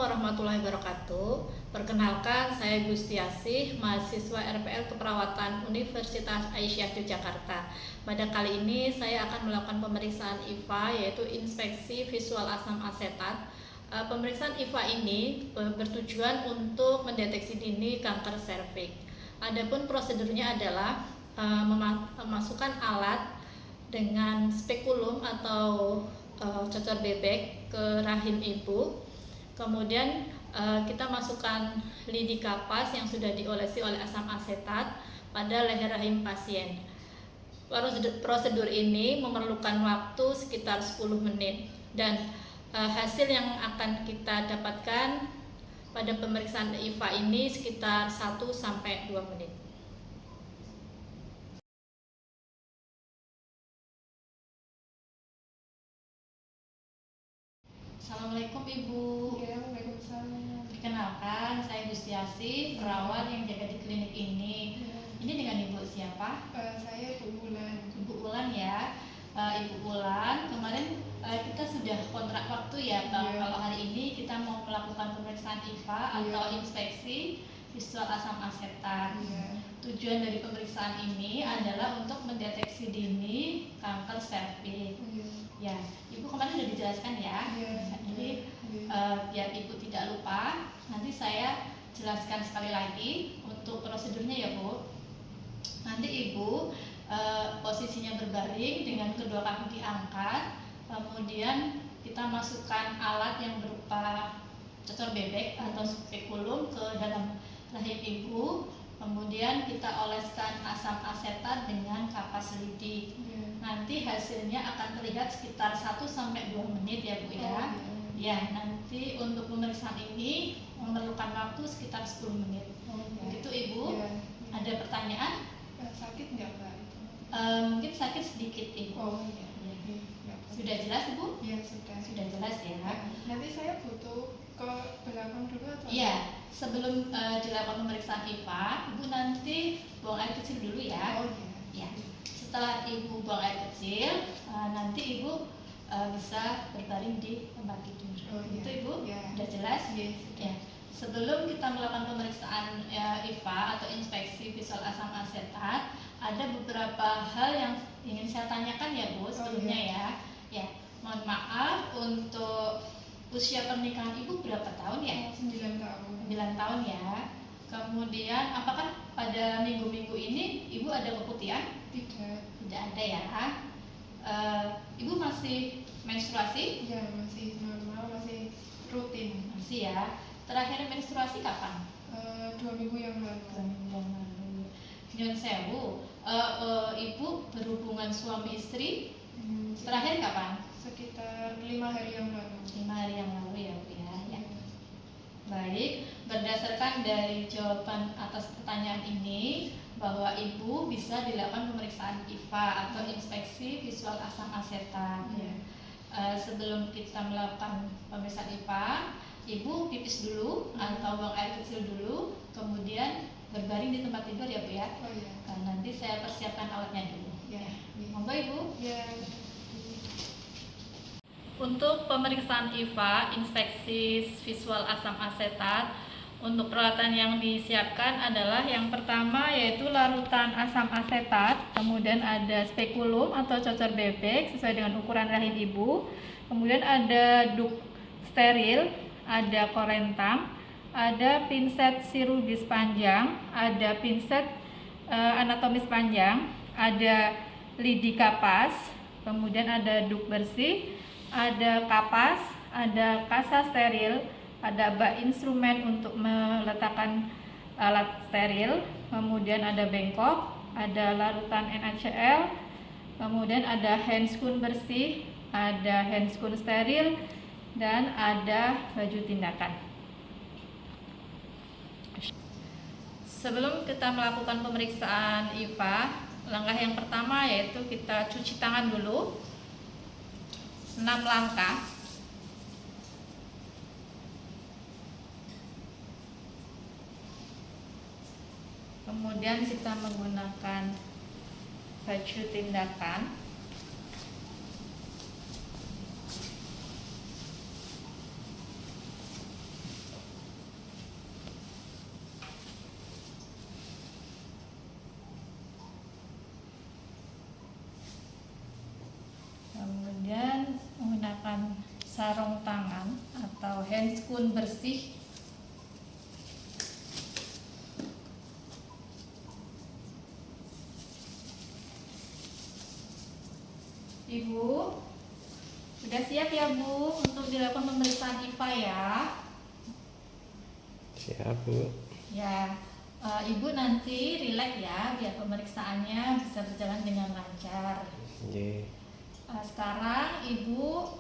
warahmatullahi wabarakatuh. Perkenalkan, saya Gustiasih, mahasiswa RPL Keperawatan Universitas Aisyah Yogyakarta. Pada kali ini saya akan melakukan pemeriksaan IVA, yaitu inspeksi visual asam asetat. Pemeriksaan IVA ini bertujuan untuk mendeteksi dini kanker serviks. Adapun prosedurnya adalah memasukkan alat dengan spekulum atau cocor bebek ke rahim ibu. Kemudian kita masukkan lidi kapas yang sudah diolesi oleh asam asetat pada leher rahim pasien. Prosedur ini memerlukan waktu sekitar 10 menit dan hasil yang akan kita dapatkan pada pemeriksaan IVA ini sekitar 1-2 menit. Assalamualaikum Ibu. Ya, waalaikumsalam. Perkenalkan, saya Gustiasih, perawat yang jaga di klinik ini. Ya. Ini dengan Ibu siapa? Saya Ibu Ulan. Ibu Ulan ya. Ibu Ulan, kemarin kita sudah kontrak waktu ya. Kalau hari ini kita mau melakukan pemeriksaan IVA atau inspeksi visual asam asetat. Tujuan dari pemeriksaan ini adalah untuk mendeteksi dini kanker serviks. Ya, Ibu kemarin sudah dijelaskan ya. Jadi biar Ibu tidak lupa, nanti saya jelaskan sekali lagi untuk prosedurnya ya Bu. Nanti Ibu posisinya berbaring dengan kedua kaki diangkat, kemudian kita masukkan alat yang berupa cocor bebek atau spekulum ke dalam rahim Ibu. Kemudian kita oleskan asam asetat dengan kapas lidi. Nanti hasilnya akan terlihat sekitar 1-2 menit ya Bu ya. Ya, nanti untuk pemeriksaan ini memerlukan waktu sekitar 10 menit. Begitu Ibu. Ada pertanyaan? Sakit nggak Mbak? Mungkin sakit sedikit Ibu. Sudah jelas Ibu? Ya, sudah. Sudah jelas ya. Nanti saya butuh ke belakang dulu atau? Iya, sebelum dilakukan pemeriksaan IVA, Ibu nanti buang air kecil dulu ya. Ya. Setelah Ibu buang air kecil, nanti Ibu bisa berbaring di tempat tidur. Itu Ibu? Sudah jelas? Ya. Sebelum kita melakukan pemeriksaan IVA atau inspeksi visual asam asetat, ada beberapa hal yang ingin saya tanyakan ya Bu sebelumnya ya. Ya, mohon maaf, untuk usia pernikahan Ibu berapa tahun ya? 9 tahun. 9 tahun ya. Kemudian apakah pada minggu-minggu ini Ibu ada keputihan? Tidak. Tidak ada ya. Ibu masih menstruasi? Ya, masih normal, masih rutin. Masih ya. Terakhir menstruasi kapan? 2 minggu yang lalu. 2 minggu yang lalu. Nyun sewu, Ibu berhubungan suami istri terakhir kapan? Sekitar 5 hari yang lalu. 5 hari yang lalu ya Bu ya. Baik, berdasarkan dari jawaban atas pertanyaan ini bahwa Ibu bisa dilakukan pemeriksaan IVA atau inspeksi visual asam asetat. Sebelum kita melakukan pemeriksaan IVA, Ibu pipis dulu atau buang air kecil dulu, kemudian berbaring di tempat tidur ya Bu ya. Nanti saya persiapkan alatnya dulu. Monggo Ibu. Untuk pemeriksaan IVA, inspeksi visual asam asetat, untuk peralatan yang disiapkan adalah yang pertama yaitu larutan asam asetat, kemudian ada spekulum atau cocor bebek sesuai dengan ukuran rahim Ibu, kemudian ada duk steril, ada korentang, ada pinset chirurgis panjang, ada pinset anatomis panjang, ada lidi kapas, kemudian ada duk bersih, ada kapas, ada kasa steril, ada bak instrumen untuk meletakkan alat steril, kemudian ada bengkok, ada larutan NaCl, kemudian ada handscoon bersih, ada handscoon steril, dan ada baju tindakan. Sebelum kita melakukan pemeriksaan IVA, langkah yang pertama yaitu kita cuci tangan dulu 6 langkah. Kemudian kita menggunakan baju tindakan. hand spoon bersih. Ibu, sudah siap ya Bu untuk dilakukan pemeriksaan IPA ya? Siap Bu. Ya, Ibu nanti rileks ya biar pemeriksaannya bisa berjalan dengan lancar. Oke. Sekarang Ibu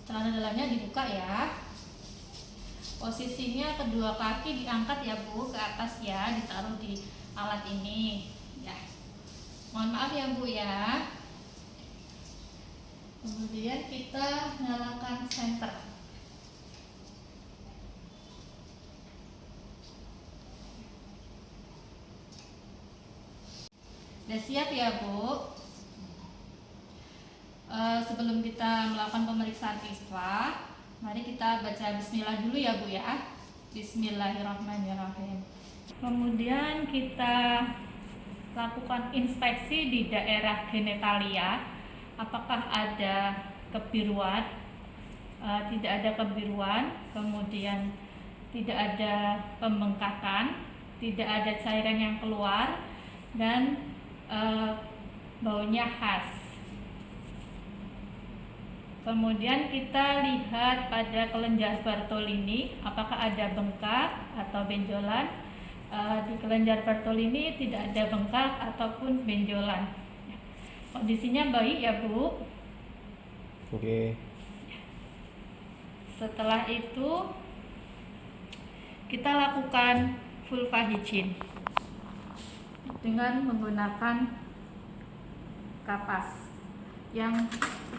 celana dalamnya dibuka ya. Posisinya kedua kaki diangkat ya Bu ke atas ya, ditaruh di alat ini. Ya, mohon maaf ya Bu ya. Kemudian kita nyalakan senter. Sudah siap ya Bu? Sebelum kita melakukan pemeriksaan ISPA, mari kita baca bismillah dulu ya Bu ya. Bismillahirrahmanirrahim. Kemudian kita lakukan inspeksi di daerah genitalia. Apakah ada kebiruan? Tidak ada kebiruan, kemudian tidak ada pembengkakan, tidak ada cairan yang keluar, dan baunya khas. Kemudian kita lihat pada kelenjar Bartolini, apakah ada bengkak atau benjolan. Di kelenjar Bartolini tidak ada bengkak ataupun benjolan. Kondisinya baik ya Bu. Oke. Setelah itu kita lakukan vulva hygiene dengan menggunakan kapas yang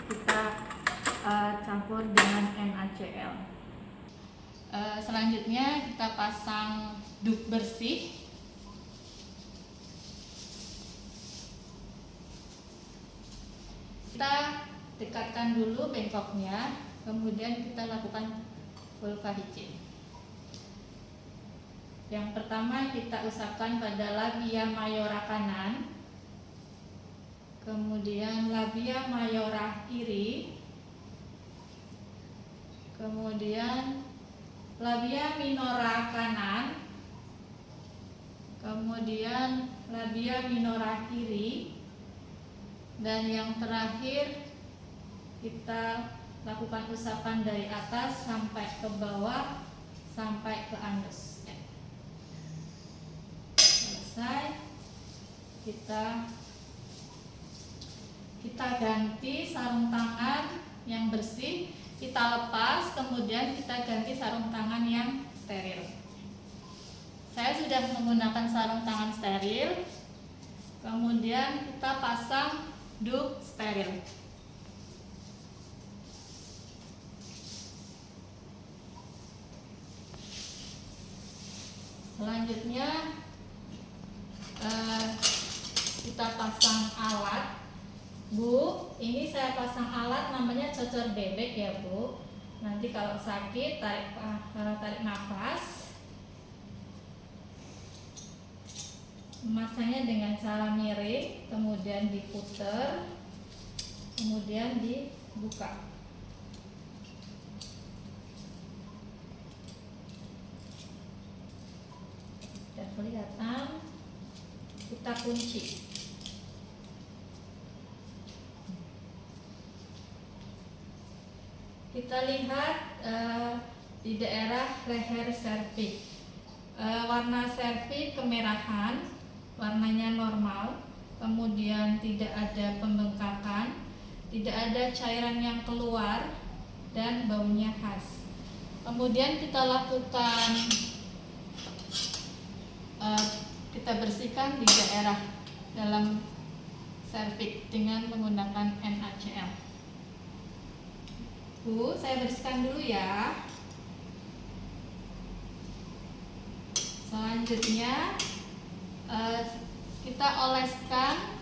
kita campur dengan NaCl. Selanjutnya kita pasang duk bersih. Kita dekatkan dulu bengkoknya, kemudian kita lakukan vulva hygiene. Yang pertama kita usapkan pada labia mayora kanan, kemudian labia mayora kiri, kemudian labia minora kanan, kemudian labia minora kiri, dan yang terakhir kita lakukan usapan dari atas sampai ke bawah sampai ke anus. Selesai, kita ganti sarung tangan yang bersih, kita lepas, kemudian kita ganti sarung tangan yang steril. Saya sudah menggunakan sarung tangan steril, kemudian kita pasang duk steril. Selanjutnya kita pasang alat. Bu, ini saya pasang alat namanya cocor bebek ya Bu. Nanti kalau sakit tarik nafas. Memasangnya dengan cara miring, kemudian diputer, kemudian dibuka. Dan kelihatan, kita kunci. Kita lihat di daerah leher serviks, warna serviks kemerahan, warnanya normal, kemudian tidak ada pembengkakan, tidak ada cairan yang keluar, dan baunya khas. Kemudian kita lakukan, kita bersihkan di daerah dalam serviks dengan menggunakan NaCl. Bu, saya bersihkan dulu ya. Selanjutnya kita oleskan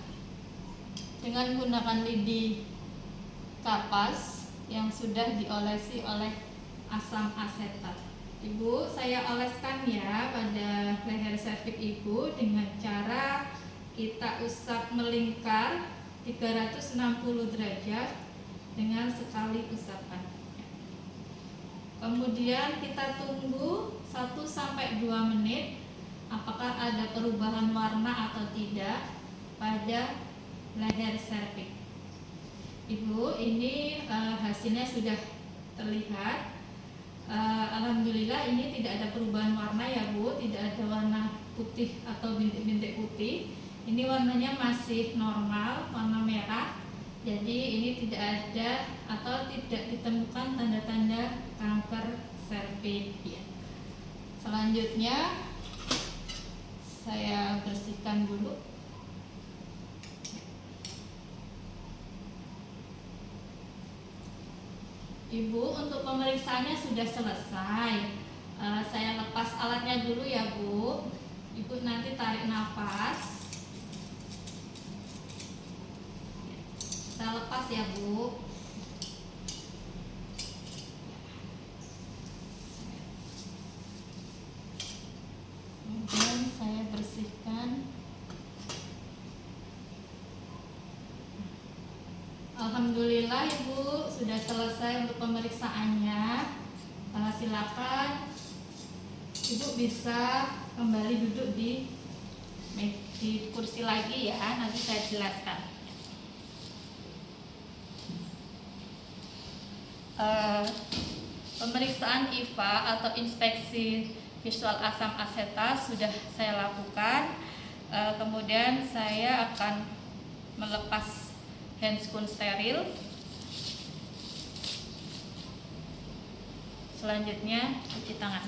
dengan menggunakan lidi kapas yang sudah diolesi oleh asam asetat. Ibu, saya oleskan ya pada leher serviks Ibu dengan cara kita usap melingkar 360 derajat dengan sekali usapan. Kemudian kita tunggu 1-2 menit apakah ada perubahan warna atau tidak pada leher serviks. Ibu, ini hasilnya sudah terlihat. Alhamdulillah ini tidak ada perubahan warna ya Bu, tidak ada warna putih atau bintik-bintik putih. Ini warnanya masih normal, warna merah. Jadi ini tidak ada atau tidak ditemukan tanda-tanda kanker serviks. Ya. Selanjutnya saya bersihkan dulu. Ibu, untuk pemeriksaannya sudah selesai. Saya lepas alatnya dulu ya Bu. Ibu nanti tarik nafas. Saya lepas ya Bu. Kemudian saya bersihkan. Alhamdulillah Ibu sudah selesai untuk pemeriksaannya. Silakan Ibu bisa kembali duduk di kursi lagi ya. Nanti saya jelaskan. Pemeriksaan IVA atau inspeksi visual asam asetat sudah saya lakukan. Kemudian saya akan melepas handscoon steril. Selanjutnya cuci tangan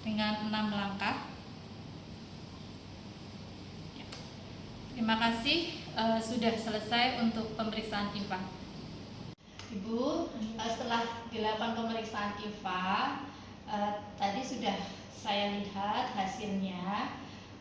dengan 6 langkah. Terima kasih, sudah selesai untuk pemeriksaan IVA. Ibu, setelah dilakukan pemeriksaan IVA, tadi sudah saya lihat hasilnya.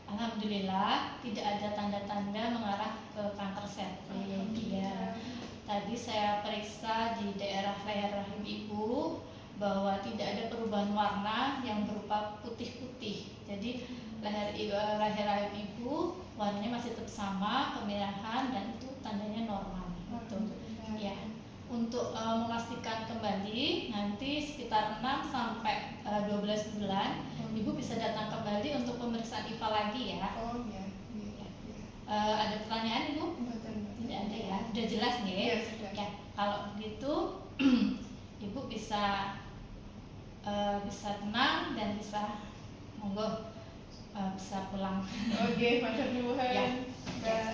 Alhamdulillah tidak ada tanda-tanda mengarah ke kanker serviks. Ya. Tadi saya periksa di daerah leher rahim Ibu bahwa tidak ada perubahan warna yang berupa putih-putih. Jadi leher rahim Ibu warnanya masih tetap sama, kemerahan, dan itu tandanya normal. Gitu. Ya. Untuk memastikan kembali nanti sekitar 6-12 bulan Ibu bisa datang kembali untuk pemeriksaan IVA lagi ya. Oh ya. Ada pertanyaan Ibu? Tidak ada ya. Sudah jelas nih. Ya, sudah. Ya, kalau begitu Ibu bisa tenang dan bisa monggo bisa pulang. Oke, matur nuwun. Ya. Mbak.